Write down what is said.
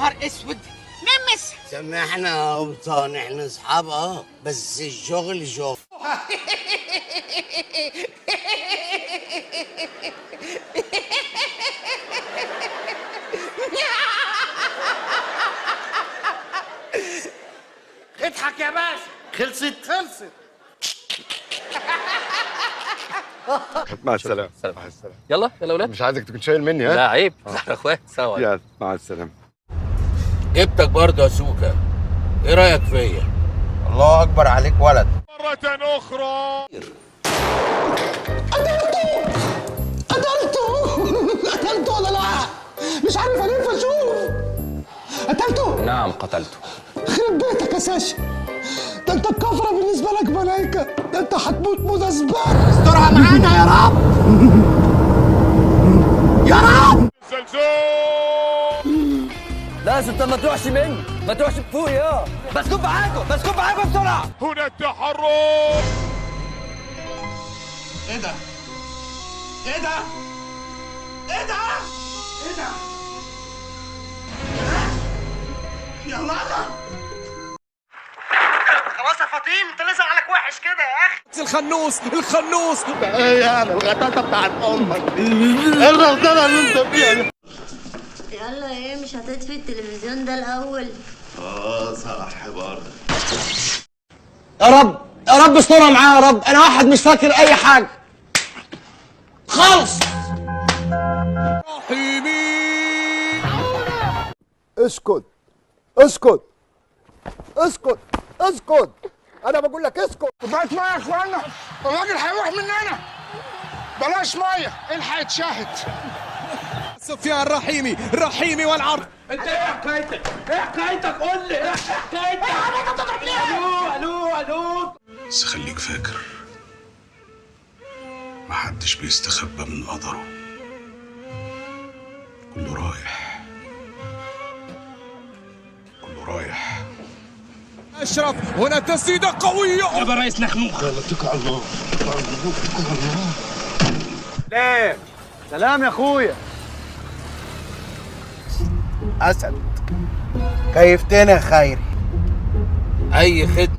نهار اسود. نمس. سامحنا يا قبطان، احنا اصحاب بس الشغل شغل. اضحك يا باشا. خلصت. مع السلامة. سلام. مع السلامة. يلا يا ولاد. مش عايزك تكون شايل مني، ها؟ لا عيب، احنا اخوات. سلام عليكم. يلا مع السلامة. جبتك برضه يا سوكا، ايه رايك فيا؟ الله اكبر عليك ولد. مرة أخرى. قتلته ولا لا؟ مش عارف الف اشوف. قتلته؟ نعم قتلته. خرب بيتك يا ساشا، ده انت الكفره بالنسبه لك ملايكه، ده انت هتموت موت زباله. استرها معانا يا رب. يا رب. زلزال. لازم انت ما تروحش مني، ما تروحش بفوق يا بسكب معاكم بسرعه. هنا التحرك. ايه ده؟ ايه ده؟ ايه ده؟ ايه ده؟ يلا خلاص يا فطين، انت لازم عليك وحش كده يا اخي. الخنوس ايه يعني الغطاسه بتاعت امك دي؟ ايه الرغدانه اللي انت فيها دي؟ يلا ايه، مش هتطفي التلفزيون ده الاول؟ صح برضه. يا رب استرها معايا يا رب، انا واحد مش فاكر اي حاجه خالص. اسكت اسكت اسكت اسكت، انا بقول لك اسكت. كوبايه ميه يا اخوانا، الراجل هيروح مننا. بلاش ميه، الحق يتشاهد. سفيان الرحيمي والعرض. انت ايه حكايتك؟ قول لي ايه حكايتك؟ الو. بس خليك فاكر، محدش بيستخبى من قدره، كله رايح. اشرف، هنا تسديده قويه. يا ريس نخنوخ. يلا اتكل على الله. ليه؟ سلام يا اخويا. اسد كيفتنا يا خيري. اي خدمه.